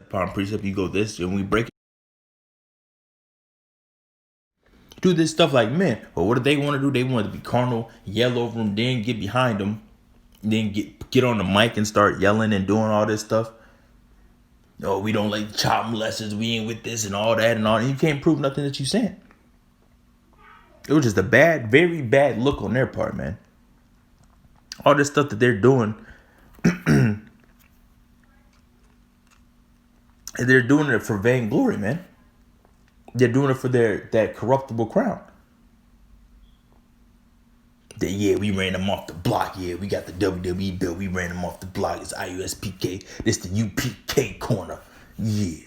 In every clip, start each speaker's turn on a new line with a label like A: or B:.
A: upon precept, you go this, and we break it. Do this stuff like men. But what do they want to do? They want to be carnal, yell over them, then get behind them, then get on the mic and start yelling and doing all this stuff. Oh, we don't like child molesters. We ain't with this and all that and all. And you can't prove nothing that you saying. It was just a bad, very bad look on their part, man. All this stuff that they're doing, they're doing it for vainglory, man. They're doing it for that corruptible crown. Yeah, we ran them off the block. Yeah, we got the WWE belt. We ran them off the block. It's IUSPK. This the UPK corner. Yeah.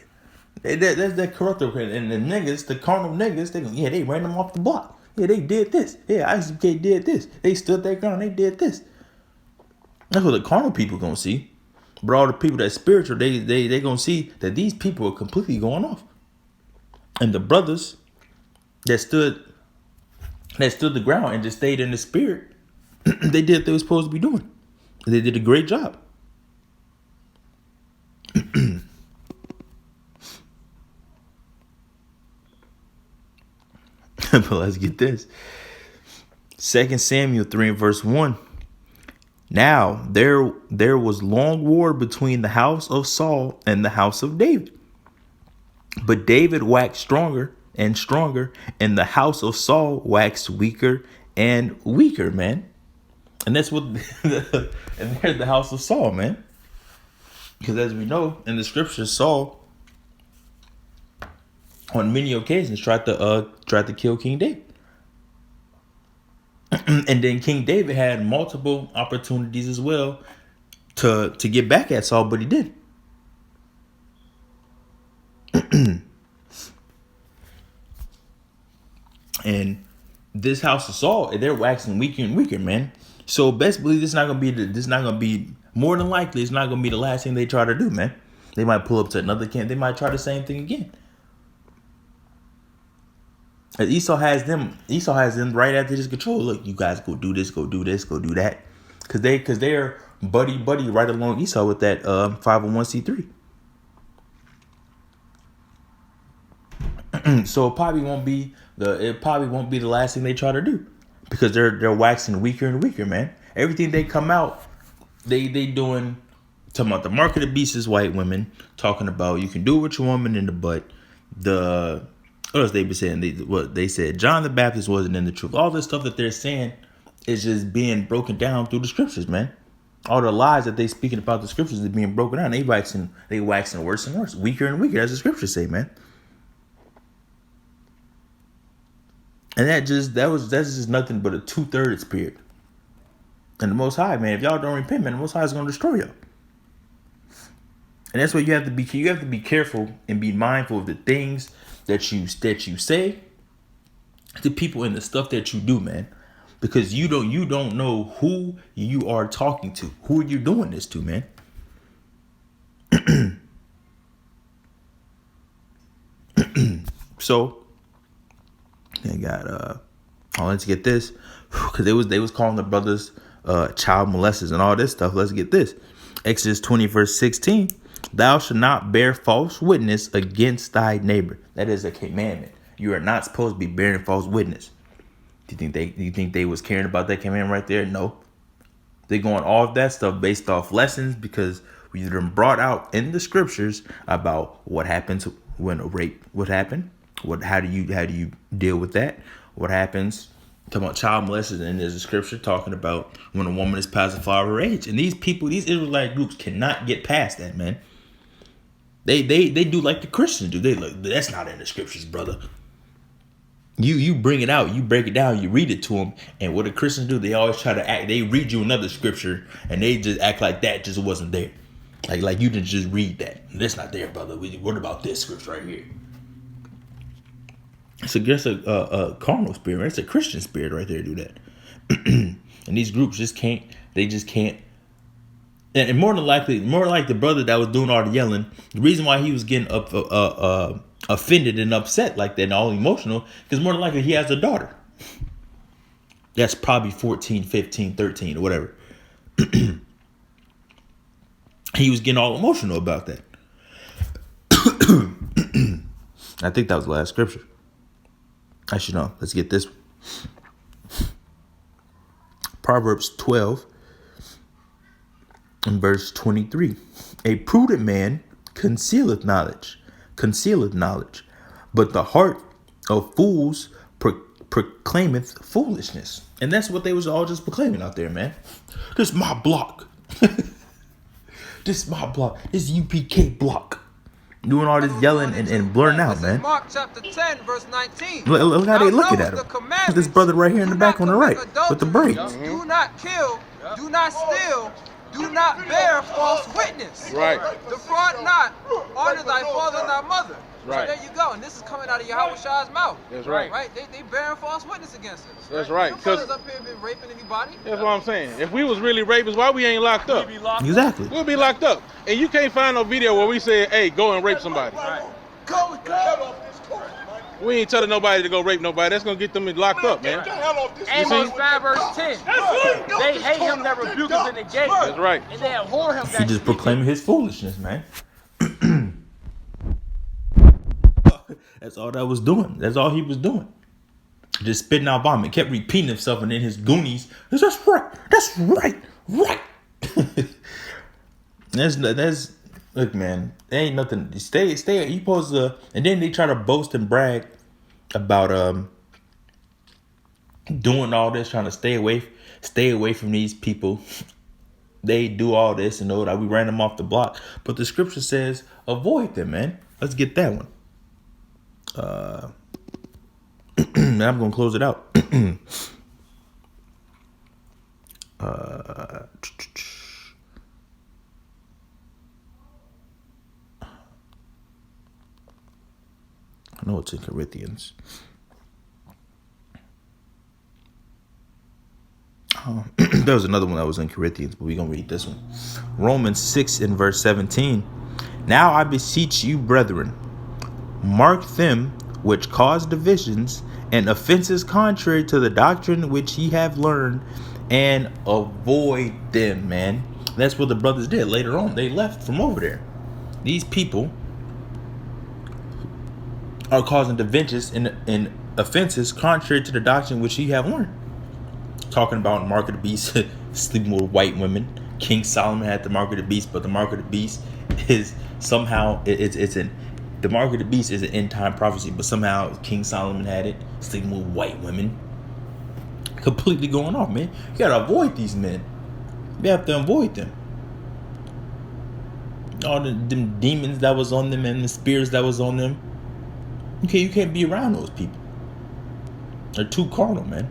A: That's that corruptible. And the niggas, the carnal niggas, they ran them off the block. Yeah, they did this. Yeah, IUSPK did this. They stood their ground. They did this. That's what the carnal people gonna see. But all the people that's spiritual, they gonna see that these people are completely going off. And the brothers that stood the ground and just stayed in the spirit, they did what they were supposed to be doing. They did a great job. But let's get this. 2 Samuel 3 and verse 1. Now there was long war between the house of Saul and the house of David. But David waxed stronger and stronger, and the house of Saul waxed weaker and weaker, man. And that's what, and there's the house of Saul, man. Because as we know in the scriptures, Saul, on many occasions, tried to kill King David. And then King David had multiple opportunities as well to get back at Saul, but he didn't. And this house of Saul, they're waxing weaker and weaker, man. So best believe this is not gonna be more than likely, it's not gonna be the last thing they try to do, man. They might pull up to another camp. They might try the same thing again. And Esau has them right after his control. Look, you guys go do this, go do this, go do that. Cause they're buddy right along Esau with that 501c3. So it probably won't be the last thing they try to do, because they're waxing weaker and weaker, man. Everything they come out, they doing, talking about the mark of the beast is white women, talking about you can do it with your woman in the butt. What else they be saying? They said John the Baptist wasn't in the truth. All this stuff that they're saying is just being broken down through the scriptures, man. All the lies that they speaking about the scriptures is being broken down. They waxing worse and worse, weaker and weaker, as the scriptures say, man. And that's just nothing but a 2/3 spirit. And the Most High, man, if y'all don't repent, man, the Most High is going to destroy y'all. And that's what you have to be. You have to be careful and be mindful of the things that you say to people and the stuff that you do, man, because you don't know who you are talking to, who are you doing this to, man. So they got let's get this, because they was calling the brothers child molesters and all this stuff. Let's get this. Exodus 20 verse 16. Thou shalt not bear false witness against thy neighbor. That is a commandment. You are not supposed to be bearing false witness. Do you think they was caring about that commandment right there? No. They're going off that stuff based off lessons, because we've been brought out in the scriptures about what happens when a rape would happen. How do you deal with that? What happens? Talking about child molesters, and there's a scripture talking about when a woman is past the flower of her age. And these Israelite groups cannot get past that, man. They do like the Christians do. They look, that's not in the scriptures, brother. You bring it out, you break it down, you read it to them, and what the Christians do, they always try to act. They read you another scripture, and they just act like that just wasn't there, like you didn't just read that. That's not there, brother. What about this scripture right here? It's a carnal spirit. It's a Christian spirit right there. Do that, and these groups just can't. They just can't. And more like the brother that was doing all the yelling. The reason why he was getting offended and upset like that and all emotional, because more than likely he has a daughter that's probably 14, 15, 13 or whatever. He was getting all emotional about that. I think that was the last scripture. Actually, no. Let's get this one. Proverbs 12 and verse 23. A prudent man concealeth knowledge, but the heart of fools proclaimeth foolishness. And that's what they was all just proclaiming out there, man. This my block. This my block. This UPK block. Doing all this yelling and blurring out, man.
B: Mark chapter 10, verse 19.
A: Look how they looking at him. This brother right here in the back on the right with the braids.
B: Do not kill, do not steal, do not bear false witness.
C: Right.
B: Defraud not, honor thy father and thy mother.
C: Right.
B: So there you go. And this is coming out of Yahweh's mouth.
C: That's right.
B: Right? They bearing false witness against us.
C: That's right.
B: You brothers up here been raping anybody.
C: That's what I'm saying. If we was really rapists, why we ain't locked up?
A: Exactly.
C: We'll be locked up. And you can't find no video where we said, hey, go and rape somebody.
B: Right.
C: We ain't telling nobody to go rape nobody. That's going to get them locked up, man.
B: Amos 5 verse 10. They hate him that rebuke us in the gate.
C: That's right.
B: And they abhor him that
A: He just proclaiming his foolishness, man. That's all that was doing. That's all he was doing. Just spitting out vomit. Kept repeating himself, and then his goonies. That's right. That's right. Right. That's look, man. There ain't nothing. Stay. You supposed to. And then they try to boast and brag about doing all this, trying to stay away from these people. They do all this and know that we ran them off the block. But the scripture says avoid them, man. Let's get that one. Now I'm gonna close it out. I know it's in Corinthians. There was another one that was in Corinthians, but we're gonna read this one. Romans 6 and verse 17. Now I beseech you, brethren, mark them which cause divisions and offenses contrary to the doctrine which ye have learned, and avoid them, man. That's what the brothers did later on. They left from over there. These people are causing divisions and offenses contrary to the doctrine which ye have learned. Talking about Mark of the Beast, sleeping with white women. King Solomon had the Mark of the Beast, but the Mark of the Beast is somehow the Mark of the Beast is an end time prophecy, but somehow King Solomon had it, sleeping with white women. Completely going off, man. You gotta avoid these men. You have to avoid them. All them demons that was on them and the spirits that was on them. Okay, you can't be around those people. They're too carnal, man.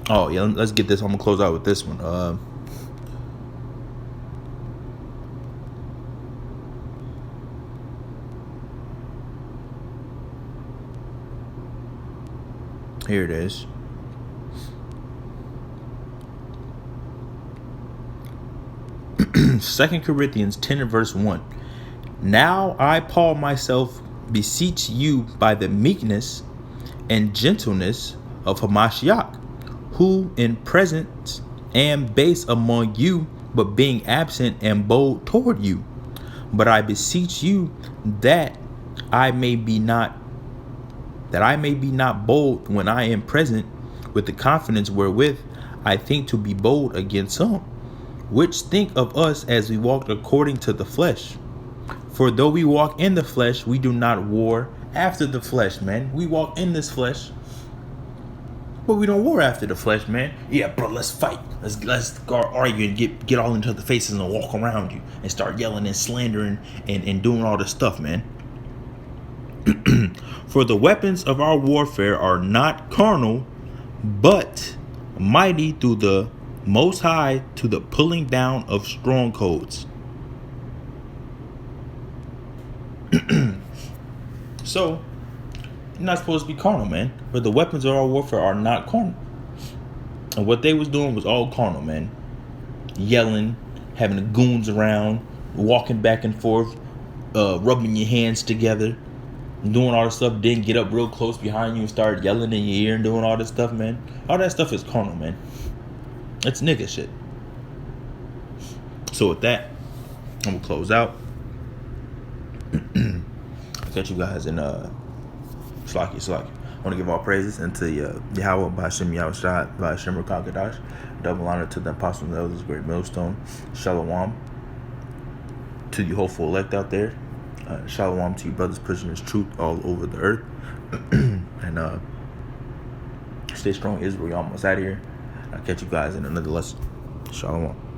A: Oh yeah, let's get this. I'm gonna close out with this one. Here it is. Second Corinthians 10 and verse 1. Now I, Paul, myself beseech you by the meekness and gentleness of Hamashiach, who in presence am base among you, but being absent am bold toward you. But I beseech you that I may be not bold when I am present, with the confidence wherewith I think to be bold against some, which think of us as we walked according to the flesh. For though we walk in the flesh, we do not war after the flesh, man. We walk in this flesh, but we don't war after the flesh, man. Yeah, bro, let's fight. Let's go argue and get all into the faces and walk around you and start yelling and slandering and doing all this stuff, man. For the weapons of our warfare are not carnal, but mighty through the Most High to the pulling down of strongholds. So, you're not supposed to be carnal, man. But the weapons of our warfare are not carnal. And what they was doing was all carnal, man. Yelling, having the goons around, walking back and forth, rubbing your hands together, doing all this stuff. Then get up real close behind you and start yelling in your ear and doing all this stuff, man. All that stuff is carnal, man. It's nigga shit. So with that, I'm gonna close out. catch you guys in Slaki. I want to give all praises unto Yahweh, Ba'ashem Yahweh Shai, Ba'ashem Rakakadash. Double honor to the apostles and elders, great millstone. Shalom to you hopeful elect out there. Shalom to you brothers pushing this truth all over the earth. And stay strong, Israel. You're almost out of here. I'll catch you guys in another lesson. Shalom.